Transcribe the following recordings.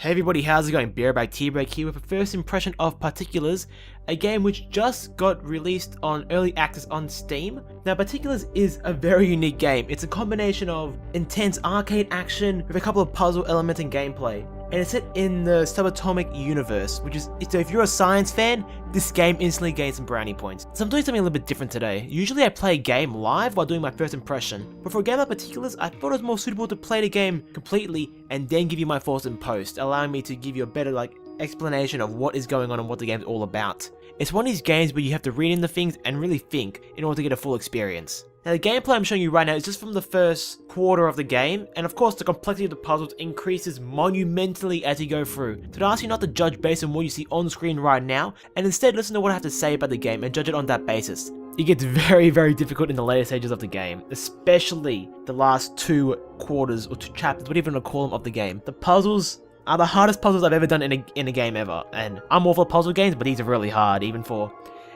Hey everybody, how's it going? Brbteabreak here with a first impression of Particulars, a game which just got released on early access on Steam. Now Particulars is a very unique game. It's a combination of intense arcade action with a couple of puzzle elements and gameplay. And it's set in the subatomic universe, which is, so if you're a science fan, this game instantly gains some brownie points. So I'm doing something a little bit different today. Usually I play a game live while doing my first impression, but for a game like Particulars, I thought it was more suitable to play the game completely and then give you my thoughts in post, allowing me to give you a better explanation of what is going on and what the game's all about. It's one of these games where you have to read into things and really think in order to get a full experience. Now the gameplay I'm showing you right now is just from the first quarter of the game, and of course the complexity of the puzzles increases monumentally as you go through. So I ask you not to judge based on what you see on screen right now, and instead listen to what I have to say about the game and judge it on that basis. It gets very difficult in the later stages of the game, especially the last two quarters or two chapters, whatever you want to call them, of the game. The puzzles are the hardest puzzles I've ever done in a game ever, and I'm all for puzzle games, but these are really hard, even for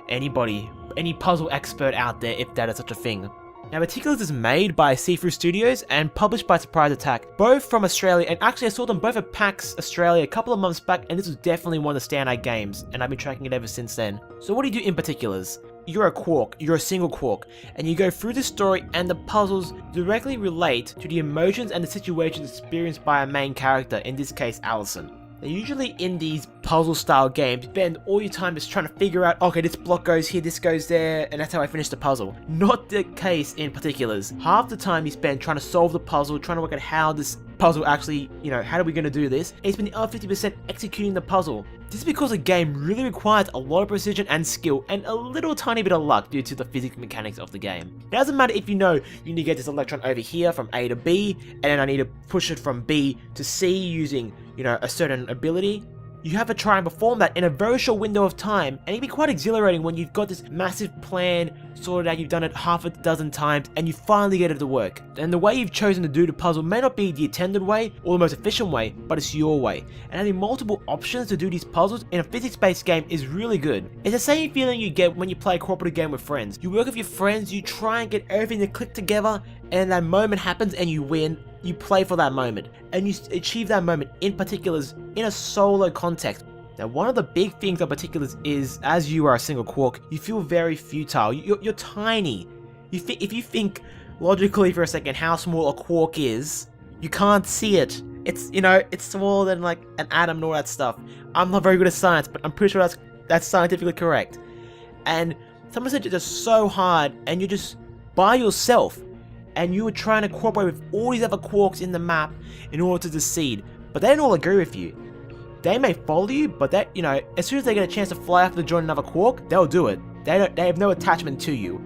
anybody, any puzzle expert out there, if that is such a thing. Now Particulars is made by SeeThrough Studios and published by Surprise Attack, both from Australia, and actually I saw them both at PAX Australia a couple of months back, and this was definitely one of the standout games, and I've been tracking it ever since then. So what do you do in Particulars? You're a quark, you're a single quark, and you go through the story, and the puzzles directly relate to the emotions and the situations experienced by a main character, in this case Allison. Now usually in these puzzle style games, you spend all your time just trying to figure out, okay, this block goes here, this goes there, and that's how I finish the puzzle. Not the case in Particulars. Half the time you spend trying to solve the puzzle, trying to work out how this puzzle actually, how are we going to do this? And you spend the other 50% executing the puzzle. This is because the game really requires a lot of precision and skill, and a little tiny bit of luck due to the physics mechanics of the game. It doesn't matter if you know you need to get this electron over here from A to B, and then I need to push it from B to C using, a certain ability. You have to try and perform that in a very short window of time, and it can be quite exhilarating when you've got this massive plan sorted out, you've done it half a dozen times, and you finally get it to work. And the way you've chosen to do the puzzle may not be the intended way, or the most efficient way, but it's your way. And having multiple options to do these puzzles in a physics-based game is really good. It's the same feeling you get when you play a cooperative game with friends. You work with your friends, you try and get everything to click together, and that moment happens and you win. You play for that moment, and you achieve that moment in Particulars in a solo context. Now one of the big things of Particulars is, as you are a single quark, you feel very futile. You're tiny. If you think logically for a second how small a quark is, you can't see it. It's it's smaller than like an atom and all that stuff. I'm not very good at science, but I'm pretty sure that's scientifically correct. And some of it's just so hard, and you're just by yourself. And you were trying to cooperate with all these other quarks in the map in order to succeed, but they don't all agree with you. They may follow you, but that as soon as they get a chance to fly off to join another quark, they'll do it. They have no attachment to you,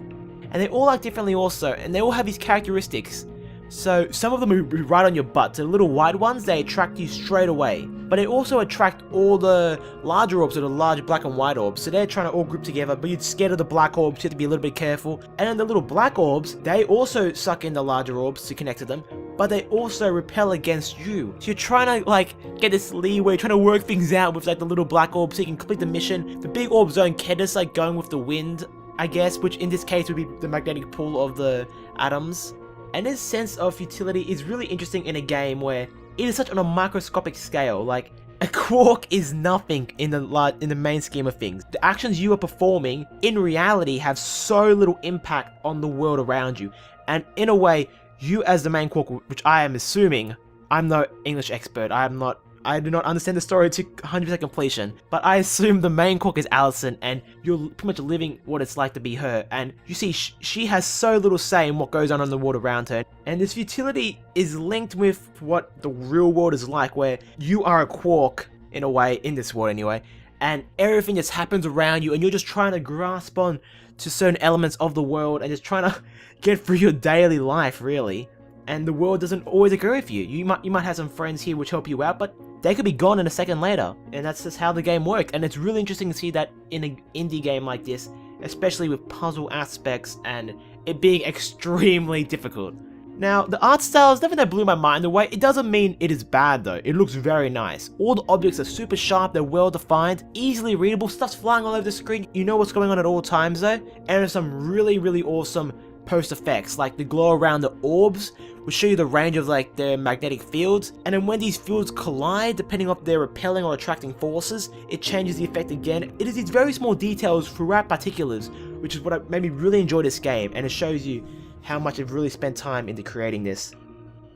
and they all act differently also, and they all have these characteristics. So some of them will be right on your butt. So the little white ones, they attract you straight away, but they also attract all the larger orbs, or the large black and white orbs. So they're trying to all group together, but you're scared of the black orbs, you have to be a little bit careful. And then the little black orbs, they also suck in the larger orbs to connect to them, but they also repel against you. So you're trying to get this leeway, trying to work things out with the little black orbs so you can complete the mission. The big orbs don't care, just going with the wind, I guess, which in this case would be the magnetic pull of the atoms. And this sense of futility is really interesting in a game where it is such on a microscopic scale. A quark is nothing in the main scheme of things. The actions you are performing in reality have so little impact on the world around you. And in a way, you as the main quark, which I am assuming, I'm no English expert, I do not understand the story to 100% completion, but I assume the main quark is Allison, and you're pretty much living what it's like to be her, and you see she has so little say in what goes on in the world around her, and this futility is linked with what the real world is like, where you are a quark, in a way, in this world anyway, and everything just happens around you, and you're just trying to grasp on to certain elements of the world, and just trying to get through your daily life, really. And the world doesn't always agree with you. You might have some friends here which help you out, but they could be gone in a second later. And that's just how the game works. And it's really interesting to see that in an indie game like this, especially with puzzle aspects and it being extremely difficult. Now, the art style is nothing that blew my mind away. It doesn't mean it is bad though. It looks very nice. All the objects are super sharp, they're well defined, easily readable, stuff's flying all over the screen. You know what's going on at all times though. And there's some really awesome post effects, like the glow around the orbs will show you the range of like their magnetic fields, and then when these fields collide, depending on if they're repelling or attracting forces, it changes the effect again. It is these very small details throughout Particulars, which is what made me really enjoy this game, and it shows you how much I've really spent time into creating this.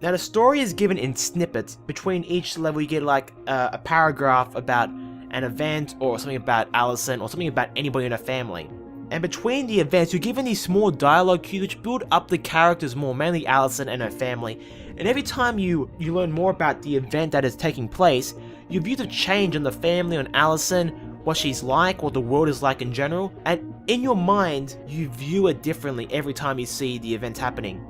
Now the story is given in snippets. Between each level you get like a paragraph about an event or something about Allison or something about anybody in her family. And between the events you're given these small dialogue cues which build up the characters more, mainly Allison and her family. And every time you learn more about the event that is taking place, your views of change on the family, on Allison, what she's like, what the world is like in general, and in your mind you view it differently every time you see the events happening.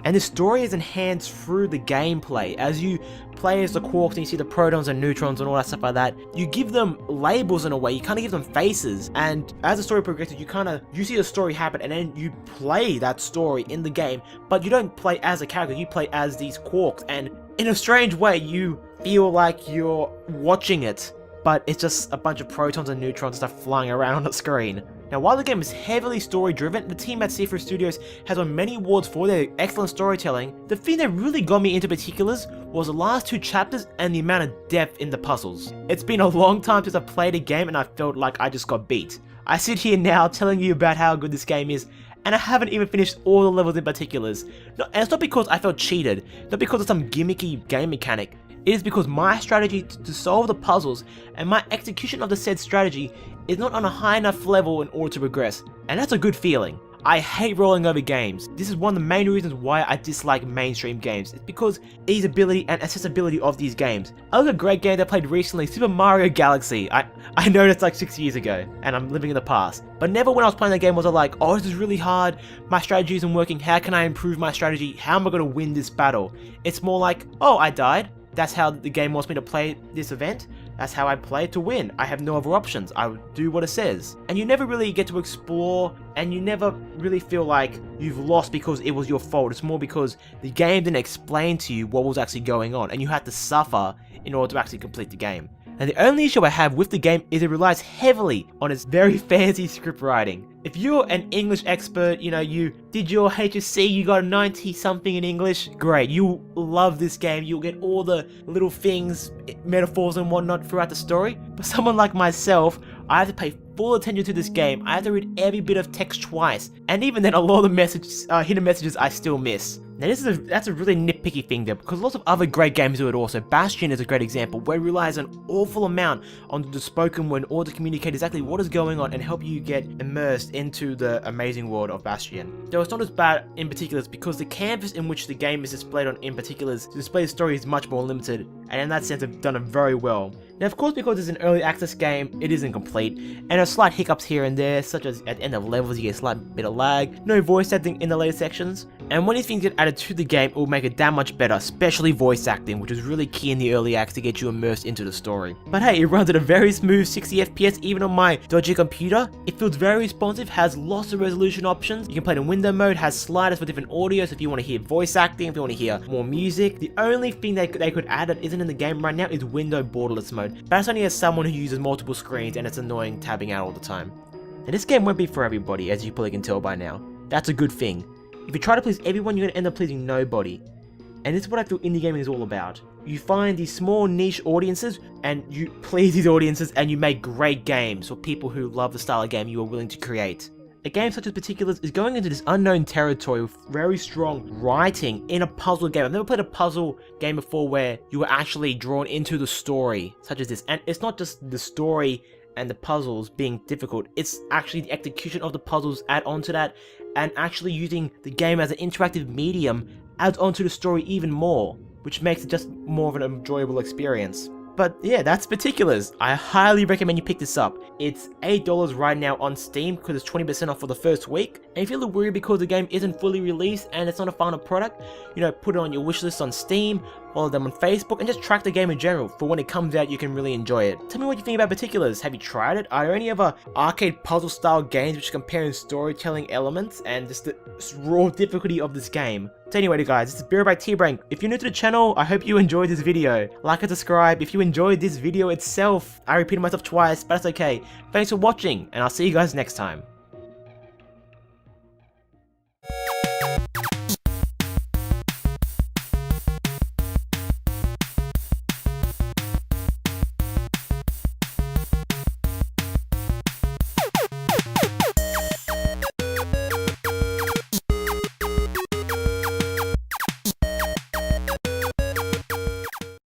And the story is enhanced through the gameplay. As you play as the quarks and you see the protons and neutrons and all that stuff like that, you give them labels in a way, you kind of give them faces, and as the story progresses you see the story happen and then you play that story in the game, but you don't play as a character, you play as these quarks, and in a strange way you feel like you're watching it, but it's just a bunch of protons and neutrons and stuff flying around on the screen. Now while the game is heavily story driven, the team at SeeThrough Studios has won many awards for their excellent storytelling. The thing that really got me into Particulars was the last 2 chapters and the amount of depth in the puzzles. It's been a long time since I played a game and I felt like I just got beat. I sit here now telling you about how good this game is, and I haven't even finished all the levels in Particulars. And it's not because I felt cheated, not because of some gimmicky game mechanic. It is because my strategy to solve the puzzles and my execution of the said strategy is not on a high enough level in order to progress, and that's a good feeling. I hate rolling over games. This is one of the main reasons why I dislike mainstream games. It's because easeability and accessibility of these games. I look at a great game that I played recently, Super Mario Galaxy. I know that's like 6 years ago, and I'm living in the past. But never when I was playing that game was I like, oh, this is really hard, my strategy isn't working, how can I improve my strategy, how am I going to win this battle? It's more like, oh, I died. That's how the game wants me to play this event. That's how I play to win. I have no other options. I would do what it says. And you never really get to explore, and you never really feel like you've lost because it was your fault. It's more because the game didn't explain to you what was actually going on, and you had to suffer in order to actually complete the game. And the only issue I have with the game is it relies heavily on its very fancy script writing. If you're an English expert, you did your HSC, you got a 90 something in English, great, you love this game, you'll get all the little things, metaphors and whatnot throughout the story. But someone like myself, I have to pay full attention to this game, I have to read every bit of text twice, and even then a lot of the hidden messages I still miss. Now that's a really nitpicky thing there, because lots of other great games do it also. Bastion is a great example, where it relies an awful amount on the spoken word in order to communicate exactly what is going on and help you get immersed into the amazing world of Bastion. Though it's not as bad in Particulars, because the canvas in which the game is displayed on in Particulars to display the story is much more limited, and in that sense they've done it very well. Now of course, because it's an early access game, it isn't complete, and there are slight hiccups here and there, such as at the end of levels you get a slight bit of lag, no voice acting in the later sections, and when these things get added to the game, it will make it that much better, especially voice acting, which is really key in the early acts to get you immersed into the story. But hey, it runs at a very smooth 60 FPS even on my dodgy computer. It feels very responsive, has lots of resolution options. You can play it in window mode, has sliders for different audios if you want to hear voice acting, if you want to hear more music. The only thing they could add that isn't in the game right now is window borderless mode. But that's only as someone who uses multiple screens and it's annoying tabbing out all the time. And this game won't be for everybody, as you probably can tell by now. That's a good thing. If you try to please everyone, you're going to end up pleasing nobody. And this is what I feel indie gaming is all about. You find these small niche audiences, and you please these audiences, and you make great games for people who love the style of game you are willing to create. A game such as Particulars is going into this unknown territory with very strong writing in a puzzle game. I've never played a puzzle game before where you were actually drawn into the story, such as this. And it's not just the story and the puzzles being difficult, it's actually the execution of the puzzles add on to that, and actually using the game as an interactive medium adds on to the story even more, which makes it just more of an enjoyable experience. But yeah, that's Particulars. I highly recommend you pick this up. It's $8 right now on Steam because it's 20% off for the first week. And if you look worried because the game isn't fully released and it's not a final product, put it on your wishlist on Steam, follow them on Facebook, and just track the game in general. For when it comes out, you can really enjoy it. Tell me what you think about Particulars. Have you tried it? Are there any other arcade puzzle style games which compare in storytelling elements and just the raw difficulty of this game? So anyway guys, this is Brbteabreak. If you're new to the channel, I hope you enjoyed this video. Like and subscribe if you enjoyed this video itself. I repeated myself twice, but that's okay. Thanks for watching, and I'll see you guys next time.